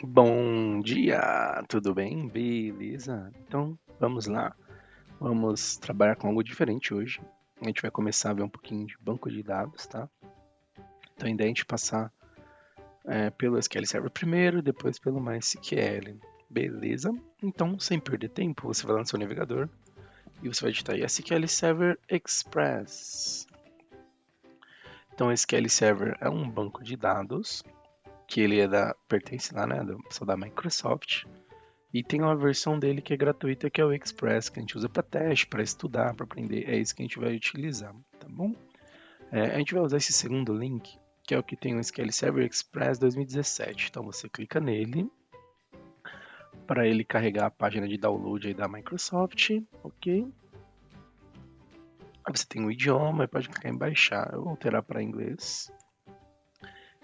Bom dia, tudo bem? Beleza? Então, vamos lá. Vamos trabalhar com algo diferente hoje. A gente vai começar a ver um pouquinho de banco de dados, tá? Então, a ideia é a gente passar pelo SQL Server primeiro, depois pelo MySQL. Beleza? Então, sem perder tempo, você vai lá no seu navegador e você vai digitar aí SQL Server Express. Então, o SQL Server é um banco de dados que ele pertence lá, né, só da Microsoft. E tem uma versão dele que é gratuita, que é o Express, que a gente usa para teste, para estudar, para aprender. É isso que a gente vai utilizar, tá bom? A gente vai usar esse segundo link, que é o que tem o SQL Server Express 2017. Então você clica nele para ele carregar a página de download aí da Microsoft, ok? Aí você tem o idioma e pode clicar em baixar. Eu vou alterar para inglês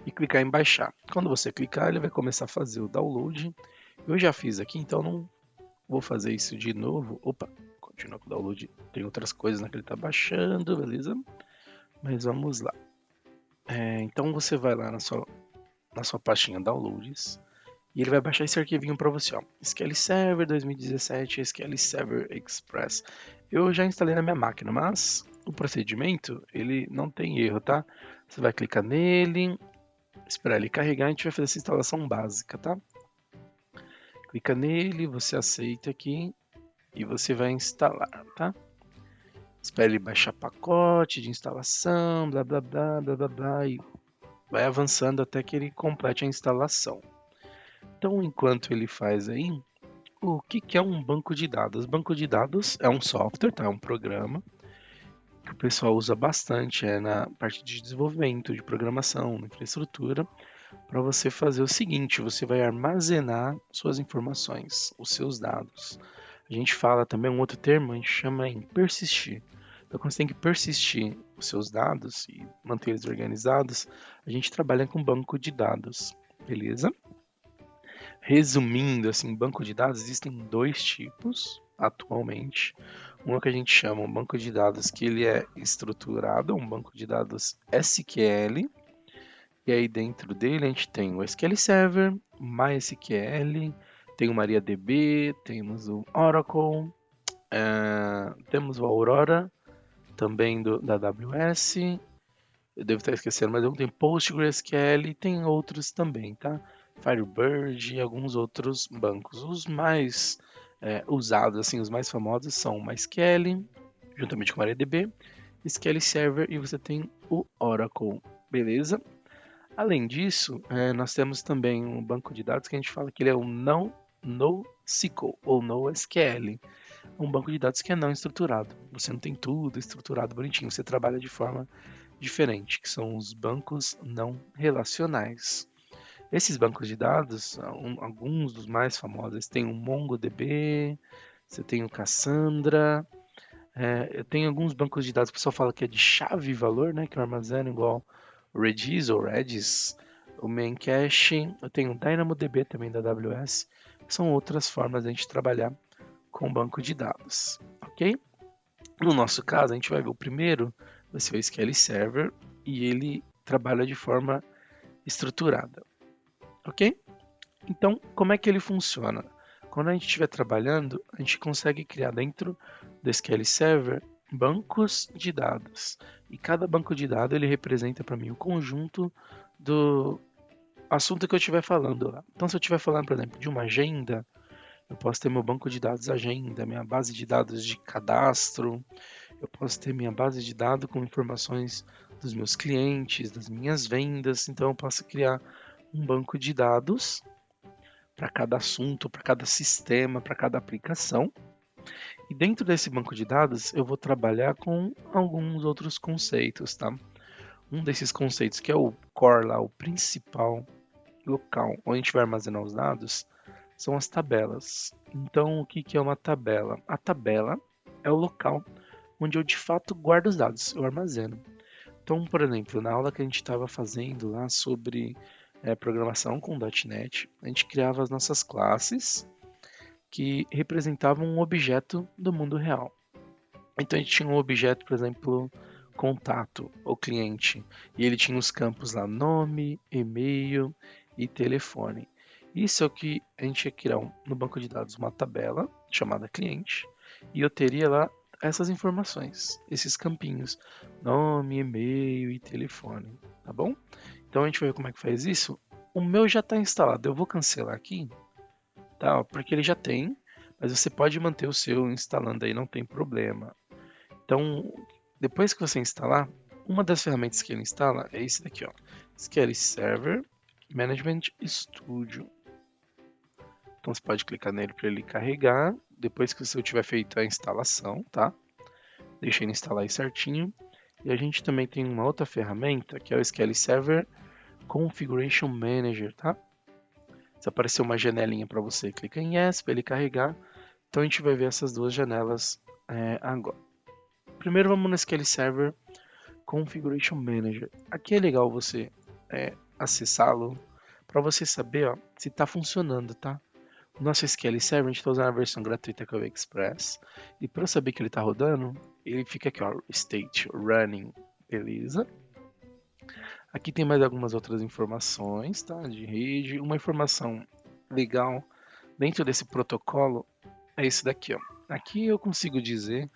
e clicar em baixar. Quando você clicar, ele vai começar a fazer o download. Eu já fiz aqui, então não vou fazer isso de novo. Opa, continua com o download. Tem outras coisas que ele está baixando, beleza? Mas vamos lá. Então você vai lá na sua pastinha Downloads e ele vai baixar esse arquivinho para você, ó. SQL Server 2017, SQL Server Express. Eu já instalei na minha máquina, mas o procedimento ele não tem erro, tá? Você vai clicar nele, esperar ele carregar, a gente vai fazer essa instalação básica, tá? Clica nele, você aceita aqui e você vai instalar, tá? Espera ele baixar pacote de instalação, blá blá blá blá blá blá, e vai avançando até que ele complete a instalação. Então, enquanto ele faz aí, o que é um banco de dados? Banco de dados é um software, tá? É um programa que o pessoal usa bastante na parte de desenvolvimento, de programação, na infraestrutura, para você fazer o seguinte: você vai armazenar suas informações, os seus dados. A gente fala também um outro termo, a gente chama em persistir. Então, quando você tem que persistir os seus dados e manter eles organizados, a gente trabalha com banco de dados, beleza? Resumindo, assim, banco de dados existem dois tipos atualmente. Um é que a gente chama um banco de dados que ele é estruturado, um banco de dados SQL, e aí dentro dele a gente tem o SQL Server, MySQL, tem o MariaDB, temos o Oracle, temos o Aurora, também da AWS. Eu devo estar esquecendo, mas eu tenho PostgreSQL e tem outros também, tá? Firebird e alguns outros bancos. Os mais usados, assim, os mais famosos são o MySQL, juntamente com o MariaDB, SQL Server e você tem o Oracle, beleza? Além disso, nós temos também um banco de dados que a gente fala que ele é o NoSQL ou NoSQL. Um banco de dados que é não estruturado. Você não tem tudo estruturado bonitinho, você trabalha de forma diferente, que são os bancos não relacionais. Esses bancos de dados, alguns dos mais famosos, tem o MongoDB, você tem o Cassandra, eu tenho alguns bancos de dados que o pessoal fala que é de chave e valor, né, que eu armazeno igual o Redis ou Redis, o Memcache, eu tenho o DynamoDB também da AWS, que são outras formas de a gente trabalhar com banco de dados, ok? No nosso caso, a gente vai ver o primeiro, vai ser o SQL Server, e ele trabalha de forma estruturada, ok? Então, como é que ele funciona? Quando a gente estiver trabalhando, a gente consegue criar dentro do SQL Server bancos de dados. E cada banco de dados ele representa para mim o conjunto do assunto que eu estiver falando lá. Então, se eu estiver falando, por exemplo, de uma agenda, eu posso ter meu banco de dados agenda, minha base de dados de cadastro, eu posso ter minha base de dados com informações dos meus clientes, das minhas vendas, então eu posso criar um banco de dados para cada assunto, para cada sistema, para cada aplicação. E dentro desse banco de dados eu vou trabalhar com alguns outros conceitos, tá? Um desses conceitos que é o core lá, o principal local onde a gente vai armazenar os dados, são as tabelas. Então, o que é uma tabela? A tabela é o local onde eu de fato guardo os dados, eu armazeno. Então, por exemplo, na aula que a gente estava fazendo lá sobre programação com .NET, a gente criava as nossas classes que representavam um objeto do mundo real. Então a gente tinha um objeto, por exemplo, contato ou cliente, e ele tinha os campos lá nome, e-mail e telefone. Isso é o que a gente ia criar no banco de dados uma tabela chamada cliente e eu teria lá essas informações, esses campinhos, nome, e-mail e telefone, tá bom? Então a gente vai ver como é que faz isso. O meu já está instalado, eu vou cancelar aqui, tá? Porque ele já tem, mas você pode manter o seu instalando aí, não tem problema. Então, depois que você instalar, uma das ferramentas que ele instala é esse daqui, ó, SQL Server Management Studio. Então você pode clicar nele para ele carregar. Depois que você tiver feito a instalação, tá? Deixa ele instalar aí certinho. E a gente também tem uma outra ferramenta que é o SQL Server Configuration Manager, tá? Se aparecer uma janelinha para você, clica em Yes para ele carregar. Então a gente vai ver essas duas janelas agora. Primeiro vamos no SQL Server Configuration Manager. Aqui é legal você acessá-lo para você saber ó, se está funcionando, tá? O nosso SQL Server, a gente está usando a versão gratuita que é o Express. E para eu saber que ele está rodando, ele fica aqui, ó, State Running, beleza? Aqui tem mais algumas outras informações, tá? De rede. Uma informação legal dentro desse protocolo é esse daqui, ó. Aqui eu consigo dizer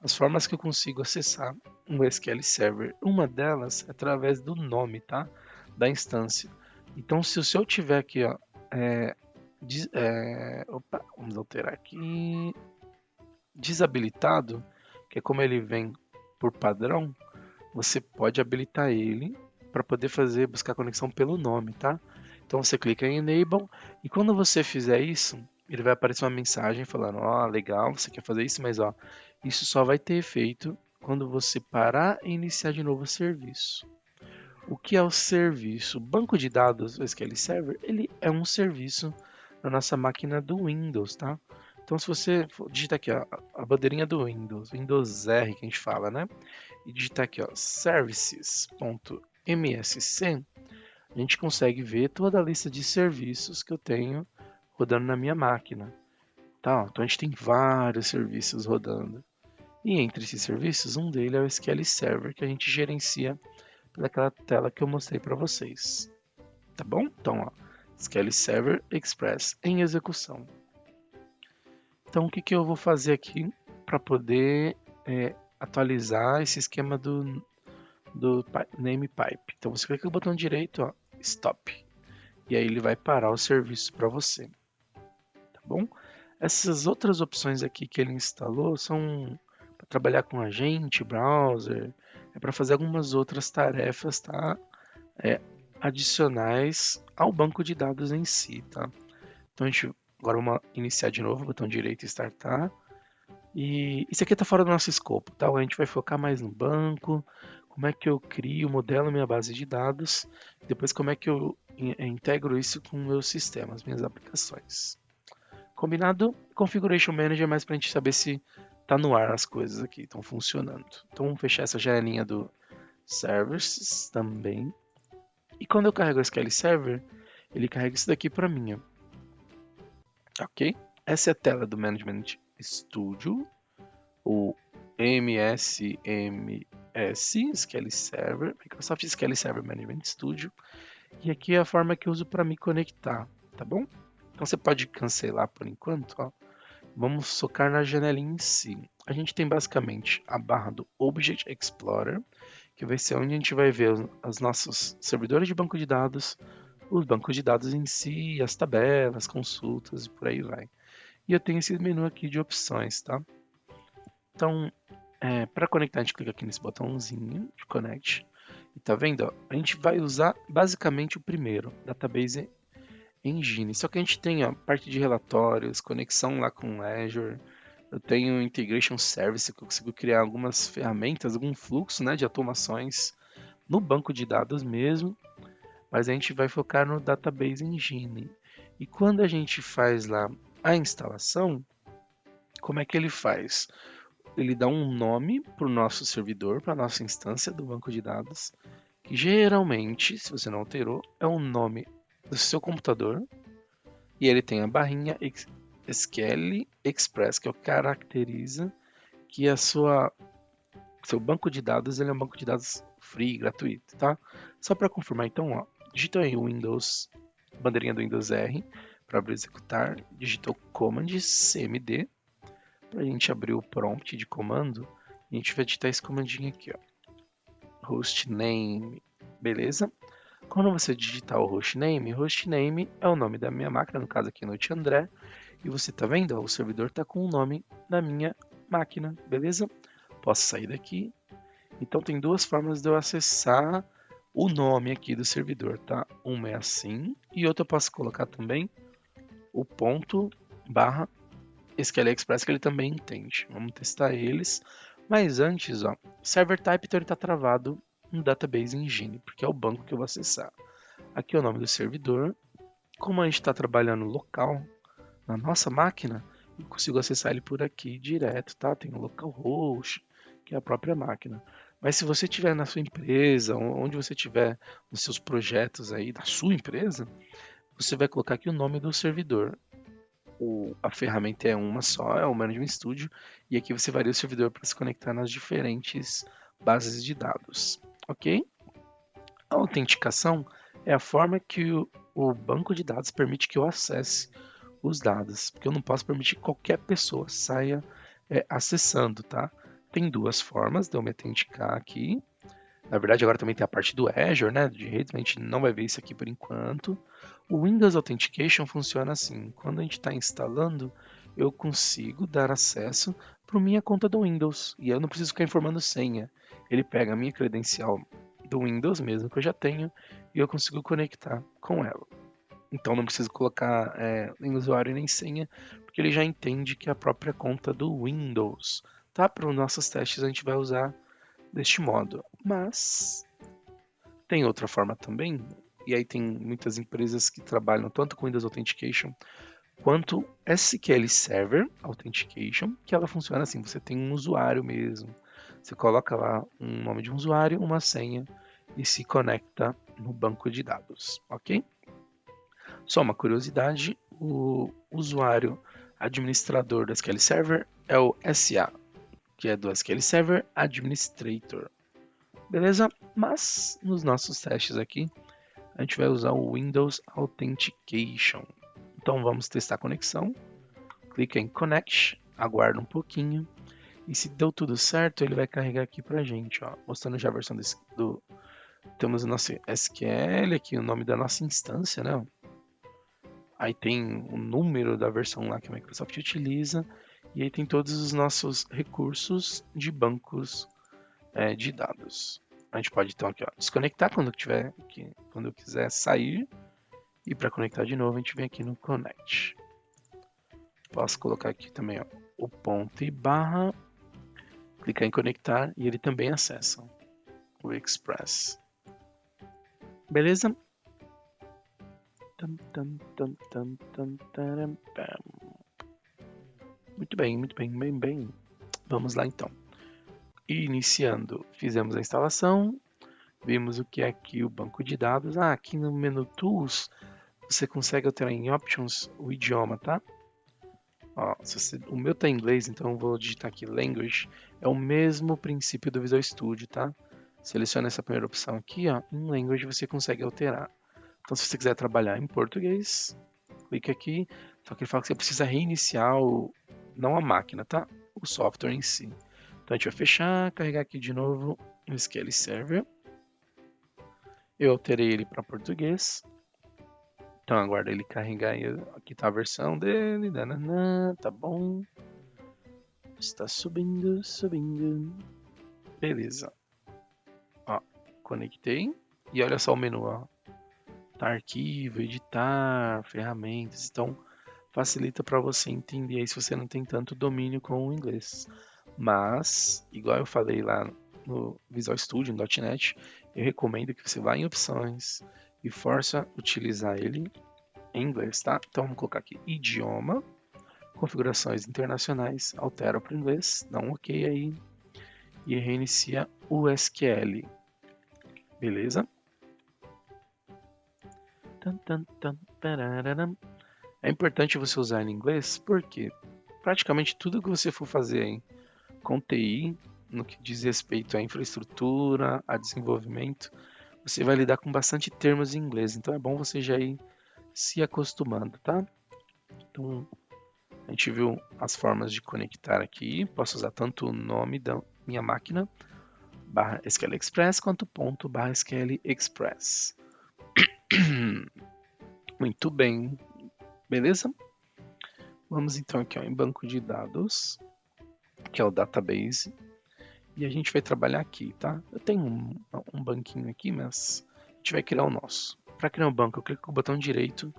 as formas que eu consigo acessar um SQL Server. Uma delas é através do nome, tá? Da instância. Então, se o seu tiver aqui, ó, opa, vamos alterar aqui, desabilitado, que é como ele vem por padrão, você pode habilitar ele para poder fazer buscar conexão pelo nome, tá? Então você clica em Enable e quando você fizer isso, ele vai aparecer uma mensagem falando, ó, legal, você quer fazer isso, mas ó, isso só vai ter efeito quando você parar e iniciar de novo o serviço. O que é o serviço? O banco de dados, o SQL Server, ele é um serviço na nossa máquina do Windows, tá? Então, se você digitar aqui ó, a bandeirinha do Windows, Windows R que a gente fala, né? E digitar aqui ó, services.msc, a gente consegue ver toda a lista de serviços que eu tenho rodando na minha máquina. Tá? Então, a gente tem vários serviços rodando. E entre esses serviços, um deles é o SQL Server, que a gente gerencia pelaquela tela que eu mostrei para vocês. Tá bom? Então, ó, SQL Server Express em execução. Então, o que, que eu vou fazer aqui para poder atualizar esse esquema do name pipe? Então, você clica no botão direito, ó, Stop. E aí ele vai parar o serviço para você. Tá bom? Essas outras opções aqui que ele instalou são para trabalhar com agente, browser, é para fazer algumas outras tarefas, tá? Adicionais ao banco de dados em si, tá? Então a gente agora vamos iniciar de novo, botão direito startar. E isso aqui está fora do nosso escopo, tá? A gente vai focar mais no banco, como é que eu crio, modelo minha base de dados, depois como é que eu integro isso com meus sistemas, minhas aplicações. Combinado? Configuration Manager é mais para a gente saber se está no ar as coisas aqui, estão funcionando. Então vamos fechar essa janelinha do Services também. E quando eu carrego o SQL Server, ele carrega isso daqui para mim, ó. Ok? Essa é a tela do Management Studio, o MSMS SQL Server, Microsoft SQL Server Management Studio. E aqui é a forma que eu uso para me conectar, tá bom? Então você pode cancelar por enquanto, ó. Vamos focar na janelinha em si. A gente tem basicamente a barra do Object Explorer, que vai ser onde a gente vai ver os nossos servidores de banco de dados, os bancos de dados em si, as tabelas, consultas e por aí vai. E eu tenho esse menu aqui de opções, tá? Então, para conectar, a gente clica aqui nesse botãozinho de Connect. E tá vendo? Ó, a gente vai usar basicamente o primeiro, Database Engine. Só que a gente tem a parte de relatórios, conexão lá com o Azure. Eu tenho Integration Service, que eu consigo criar algumas ferramentas, algum fluxo, né, de automações no banco de dados mesmo. Mas a gente vai focar no Database Engine. E quando a gente faz lá a instalação, como é que ele faz? Ele dá um nome para o nosso servidor, para a nossa instância do banco de dados, que geralmente, se você não alterou, é o nome do seu computador, e ele tem a barrinha SQL Express, que é o que caracteriza que seu banco de dados ele é um banco de dados free, gratuito, tá? Só para confirmar, então, ó, digita aí Windows bandeirinha do Windows R para abrir executar, digitou Command CMD para a gente abrir o prompt de comando. A gente vai digitar esse comandinho aqui, ó, hostname, beleza? Quando você digitar o hostname é o nome da minha máquina, no caso aqui Noite André, e você tá vendo, ó, o servidor tá com o nome da minha máquina, beleza? Posso sair daqui. Então tem duas formas de eu acessar o nome aqui do servidor, tá? Uma é assim e outra eu posso colocar também o ponto barra SQL Express, que ele também entende. Vamos testar eles. Mas antes, ó, server type então ele está travado no Database Engine, porque é o banco que eu vou acessar. Aqui é o nome do servidor. Como a gente está trabalhando local na nossa máquina, eu consigo acessar ele por aqui direto, tá? Tem o localhost, que é a própria máquina. Mas se você tiver na sua empresa, onde você tiver nos seus projetos aí da sua empresa, você vai colocar aqui o nome do servidor. A ferramenta é uma só, é o Management Studio, e aqui você varia o servidor para se conectar nas diferentes bases de dados, ok? A autenticação é a forma que o banco de dados permite que eu acesse os dados, porque eu não posso permitir que qualquer pessoa saia acessando, tá? Tem duas formas de eu me autenticar aqui. Na verdade, agora também tem a parte do Azure, né? De redes, mas a gente não vai ver isso aqui por enquanto. O Windows Authentication funciona assim: quando a gente está instalando, eu consigo dar acesso para minha conta do Windows e eu não preciso ficar informando senha. Ele pega a minha credencial do Windows mesmo que eu já tenho e eu consigo conectar com ela. Então não preciso colocar nem usuário nem senha, porque ele já entende que é a própria conta do Windows. Tá? Para os nossos testes a gente vai usar deste modo. Mas tem outra forma também, e aí tem muitas empresas que trabalham tanto com Windows Authentication quanto SQL Server Authentication, que ela funciona assim, você tem um usuário mesmo. Você coloca lá um nome de um usuário, uma senha e se conecta no banco de dados, ok? Só uma curiosidade, o usuário administrador do SQL Server é o SA, que é do SQL Server Administrator. Beleza? Mas nos nossos testes aqui, a gente vai usar o Windows Authentication. Então vamos testar a conexão. Clica em Connect, aguarda um pouquinho. E se deu tudo certo, ele vai carregar aqui pra gente, ó, mostrando já a versão do. Temos o nosso SQL aqui, o nome da nossa instância, né? Aí tem o número da versão lá que a Microsoft utiliza. E aí tem todos os nossos recursos de bancos de dados. A gente pode então aqui, ó, desconectar quando eu quiser sair. E para conectar de novo, a gente vem aqui no Connect. Posso colocar aqui também ó, o ponto e barra, clicar em conectar e ele também acessa o Express. Beleza? Muito bem, muito bem, bem, bem. Vamos lá então. Iniciando, fizemos a instalação, vimos o que é aqui o banco de dados. Aqui no menu Tools, você consegue alterar em Options o idioma, tá? Ó, o meu tá em inglês, então eu vou digitar aqui Language. É o mesmo princípio do Visual Studio, tá? Seleciona essa primeira opção aqui, ó. Em Language você consegue alterar. Então se você quiser trabalhar em português, clique aqui. Só que ele fala que você precisa reiniciar não a máquina, tá? O software em si. Então a gente vai fechar, carregar aqui de novo o SQL Server. Eu alterei ele para português. Então aguarda ele carregar aí. Aqui tá a versão dele. Dananã, tá bom. Está subindo, subindo. Beleza. Ó, conectei. E olha só o menu, ó. Tá arquivo, editar, ferramentas. Então facilita para você entender aí se você não tem tanto domínio com o inglês. Mas, igual eu falei lá no Visual Studio, no .NET, eu recomendo que você vá em opções e força utilizar ele em inglês, tá? Então vamos colocar aqui idioma, configurações internacionais, altera para o inglês, dá um OK aí e reinicia o SQL. Beleza? É importante você usar em inglês porque praticamente tudo que você for fazer aí com TI, no que diz respeito à infraestrutura, a desenvolvimento, você vai lidar com bastante termos em inglês. Então é bom você já ir se acostumando, tá? Então, a gente viu as formas de conectar aqui. Posso usar tanto o nome da minha máquina, /SQL Express, quanto ponto /SQL Express. Muito bem, beleza? Vamos então aqui ó, em banco de dados, que é o database, e a gente vai trabalhar aqui, tá? Eu tenho um banquinho aqui, mas a gente vai criar o nosso. Para criar um banco, eu clico com o botão direito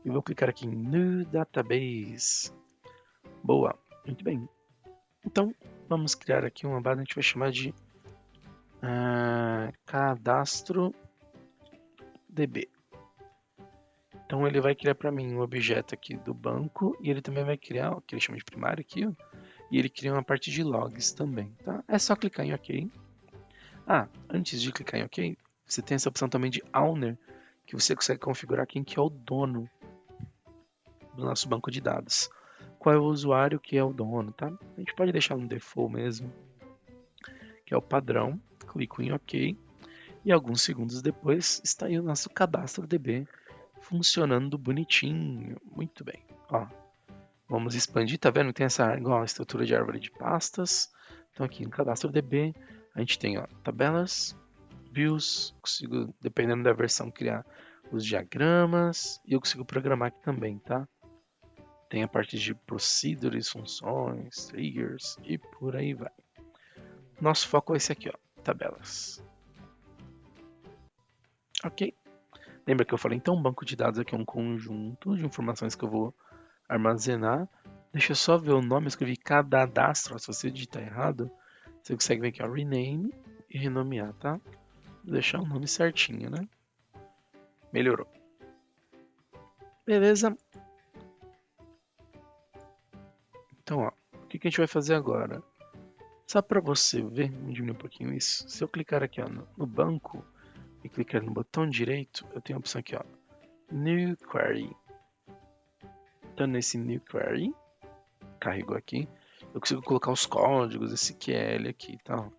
e vou clicar aqui em New Database. Boa, muito bem. Então, vamos criar aqui uma base, a gente vai chamar de cadastro DB. Então ele vai criar para mim um objeto aqui do banco e ele também vai criar o que ele chama de primário aqui, ó, e ele cria uma parte de logs também, tá? É só clicar em OK. Antes de clicar em OK, você tem essa opção também de owner, que você consegue configurar quem que é o dono do nosso banco de dados. Qual é o usuário que é o dono, tá? A gente pode deixar no default mesmo, que é o padrão. Clico em OK e alguns segundos depois está aí o nosso cadastro DB funcionando bonitinho. Muito bem. Ó, vamos expandir, tá vendo? Tem essa igual a estrutura de árvore de pastas. Então aqui no cadastro DB a gente tem ó, tabelas, views, consigo, dependendo da versão, criar os diagramas e eu consigo programar aqui também, tá? Tem a parte de procedures, funções, triggers e por aí vai. Nosso foco é esse aqui, ó, tabelas. Ok? Lembra que eu falei, então, um banco de dados aqui é um conjunto de informações que eu vou armazenar. Deixa eu só ver o nome, eu escrevi cadastro. Se você digitar errado, você consegue ver aqui, ó, rename e renomear, tá? Vou deixar o nome certinho, né? Melhorou. Beleza? Então, ó, o que a gente vai fazer agora? Só para você ver, vamos diminuir um pouquinho isso. Se eu clicar aqui ó, no banco e clicar no botão direito, eu tenho a opção aqui, ó, New Query. Então, nesse New Query, carregou aqui, eu consigo colocar os códigos SQL aqui, tá?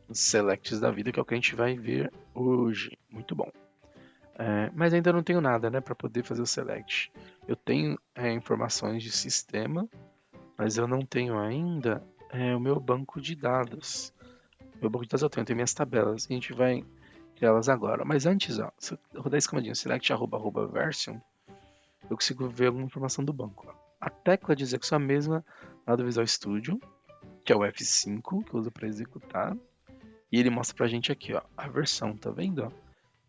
Os selects da vida, que é o que a gente vai ver hoje. Muito bom. Mas ainda não tenho nada, né, para poder fazer o select. Eu tenho informações de sistema, mas eu não tenho ainda o meu banco de dados. Meu banco de dados eu tenho minhas tabelas, e a gente vai criá-las agora. Mas antes, ó, se eu rodar esse comandinho, select @version, eu consigo ver alguma informação do banco. Ó. A tecla de execução é a mesma lá do Visual Studio, que é o F5, que eu uso para executar. E ele mostra pra gente aqui, ó, a versão, tá vendo? Ó?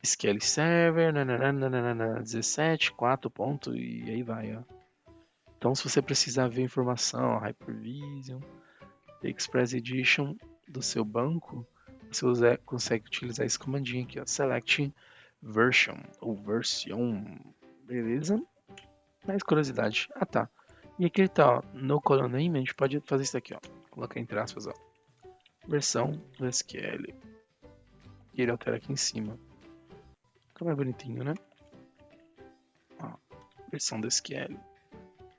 SQL Server, 17, 4 ponto, e aí vai, ó. Então, se você precisar ver informação, Hypervision, Express Edition do seu banco, você consegue utilizar esse comandinho aqui, ó, select version ou version, beleza? Mais curiosidade. Tá. E aqui ele tá, ó, no column name, a gente pode fazer isso aqui, ó, colocar entre aspas, ó, versão do SQL. E ele altera aqui em cima. Fica mais bonitinho, né? Ó, versão do SQL.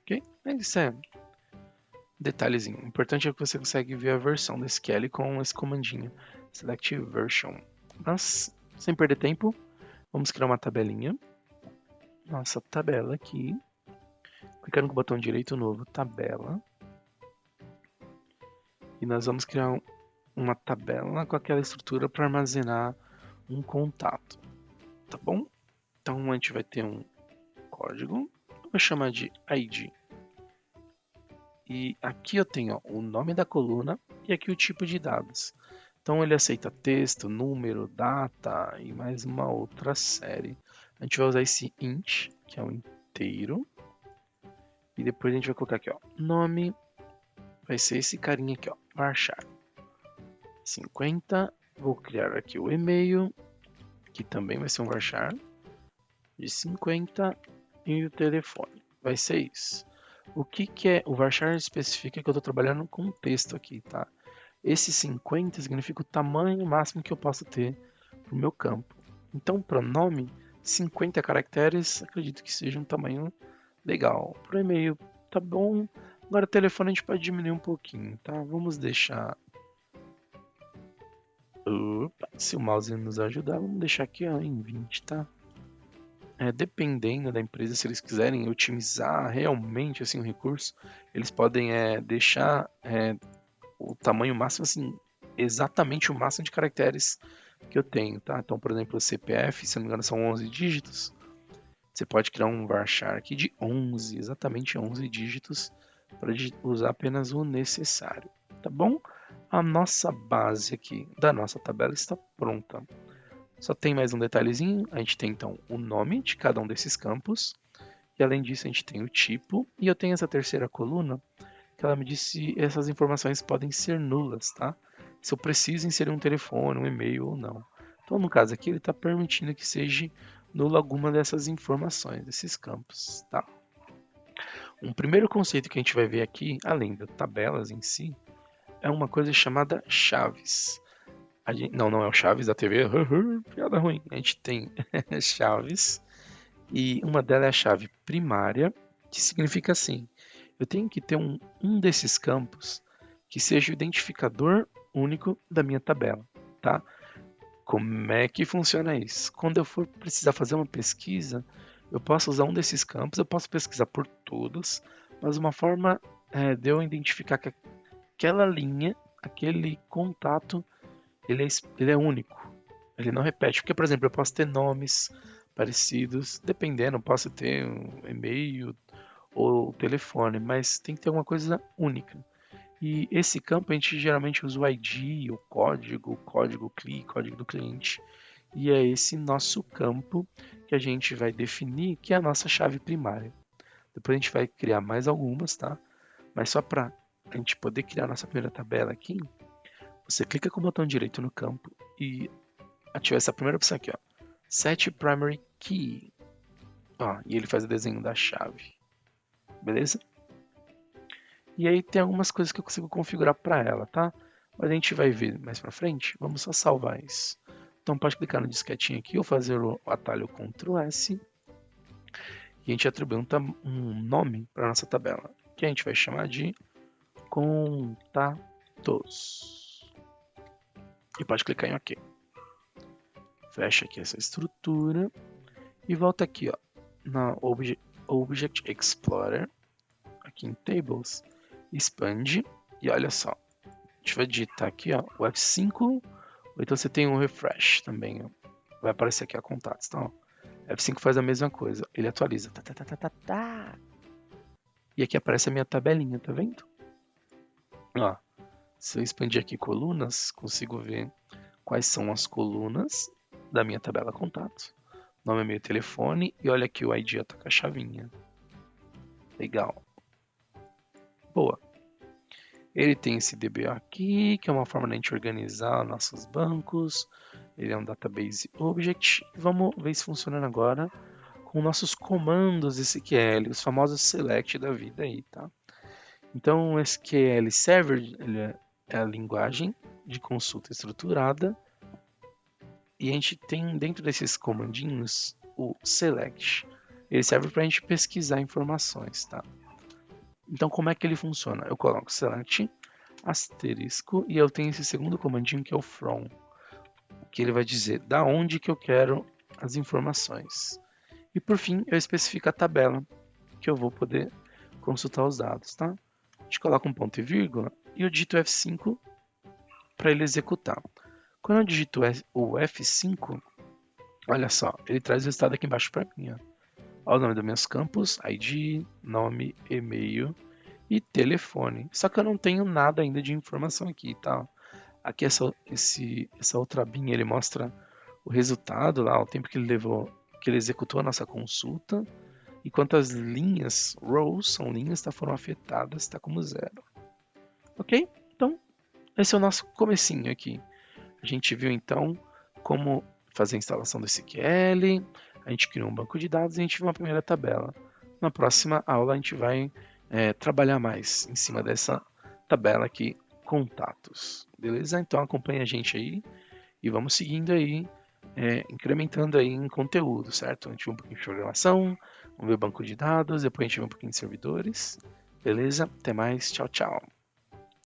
Ok? Mas isso é detalhezinho. O importante é que você consegue ver a versão do SQL com esse comandinho. Select version. Mas, sem perder tempo, vamos criar uma tabelinha. Nossa tabela aqui. Clicando com o botão direito novo, tabela. E nós vamos criar uma tabela com aquela estrutura para armazenar um contato. Tá bom? Então a gente vai ter um código. Vou chamar de ID. E aqui eu tenho ó, o nome da coluna e aqui o tipo de dados. Então ele aceita texto, número, data e mais uma outra série. A gente vai usar esse int, que é o inteiro. E depois a gente vai colocar aqui, ó, nome vai ser esse carinha aqui, ó, varchar. 50, vou criar aqui o e-mail, que também vai ser um varchar de 50 e o telefone. Vai ser isso. O que é o varchar especifica que eu estou trabalhando com texto aqui, tá? Esse 50 significa o tamanho máximo que eu posso ter para o meu campo. Então, para nome, 50 caracteres, acredito que seja um tamanho legal. Para o e-mail, tá bom. Agora, o telefone a gente pode diminuir um pouquinho, tá? Vamos deixar. Opa, se o mouse nos ajudar, vamos deixar aqui ó, em 20, tá? dependendo da empresa, se eles quiserem otimizar realmente assim, o recurso, eles podem deixar o tamanho máximo, assim, exatamente o máximo de caracteres que eu tenho, tá? Então, por exemplo, o CPF, se não me engano, são 11 dígitos. Você pode criar um varchar aqui de 11, exatamente 11 dígitos, para usar apenas o necessário, tá bom? A nossa base aqui da nossa tabela está pronta. Só tem mais um detalhezinho, a gente tem então o nome de cada um desses campos, e além disso a gente tem o tipo, e eu tenho essa terceira coluna, que ela me disse se essas informações podem ser nulas, tá? Se eu preciso inserir um telefone, um e-mail ou não. Então, no caso aqui, ele está permitindo que seja nula alguma dessas informações, desses campos, tá? Um primeiro conceito que a gente vai ver aqui, além das tabelas em si, é uma coisa chamada chaves. Não é o chaves da TV, piada ruim. A gente tem chaves, e uma delas é a chave primária, que significa assim: eu tenho que ter um desses campos que seja o identificador único da minha tabela, tá? Como é que funciona isso? Quando eu for precisar fazer uma pesquisa, eu posso usar um desses campos, eu posso pesquisar por todos, mas uma forma de eu identificar que aquela linha, aquele contato, ele é único. Ele não repete. Porque, por exemplo, eu posso ter nomes parecidos, dependendo, eu posso ter um e-mail ou telefone, mas tem que ter alguma coisa única. E esse campo a gente geralmente usa o ID, o código CLI, código do cliente. E é esse nosso campo que a gente vai definir que é a nossa chave primária. Depois a gente vai criar mais algumas, tá? Mas só para a gente poder criar a nossa primeira tabela aqui, você clica com o botão direito no campo e ativa essa primeira opção aqui, ó. Set Primary Key. Ó, e ele faz o desenho da chave. Beleza? E aí tem algumas coisas que eu consigo configurar para ela, tá? Mas a gente vai ver mais para frente. Vamos só salvar isso. Então pode clicar no disquetinho aqui ou fazer o atalho Ctrl S. E a gente atribui um nome para nossa tabela, que a gente vai chamar de contatos. E pode clicar em OK. Fecha aqui essa estrutura e volta aqui, ó, na Object Explorer, aqui em Tables, expande e olha só, a gente vai digitar aqui, ó, o F5, ou então você tem um refresh também, ó. Vai aparecer aqui a contatos, então, ó, F5 faz a mesma coisa, ele atualiza, e aqui aparece a minha tabelinha, tá vendo? Ó, se eu expandir aqui colunas, consigo ver quais são as colunas da minha tabela contatos. Nome, e-mail, telefone, e olha aqui o ID tá com a chavinha. Legal. Boa. Ele tem esse DBA aqui, que é uma forma de a gente organizar nossos bancos. Ele é um database object. Vamos ver se funciona agora com nossos comandos SQL, os famosos select da vida aí, tá? Então, o SQL Server ele é a linguagem de consulta estruturada. E a gente tem dentro desses comandinhos o select. Ele serve para a gente pesquisar informações, tá? Então, como é que ele funciona? Eu coloco select asterisco e eu tenho esse segundo comandinho que é o from, que ele vai dizer da onde que eu quero as informações. E por fim, eu especifico a tabela que eu vou poder consultar os dados, tá? A gente coloca um ponto e vírgula e eu digito F5 para ele executar. Quando eu digito o F5, olha só, ele traz o resultado aqui embaixo para mim. Olha o nome dos meus campos, ID, nome, e-mail e telefone. Só que eu não tenho nada ainda de informação aqui, tá? Aqui essa outra abinha ele mostra o resultado lá, o tempo que ele levou, que ele executou a nossa consulta e quantas linhas, rows, são linhas que foram afetadas, está como 0. Ok? Então, esse é o nosso comecinho aqui. A gente viu então como fazer a instalação do SQL, a gente criou um banco de dados e a gente viu uma primeira tabela. Na próxima aula a gente vai trabalhar mais em cima dessa tabela aqui, contatos. Beleza? Então acompanha a gente aí e vamos seguindo aí, incrementando aí em conteúdo, certo? A gente viu um pouquinho de programação, vamos ver o banco de dados, depois a gente vê um pouquinho de servidores. Beleza? Até mais, tchau, tchau.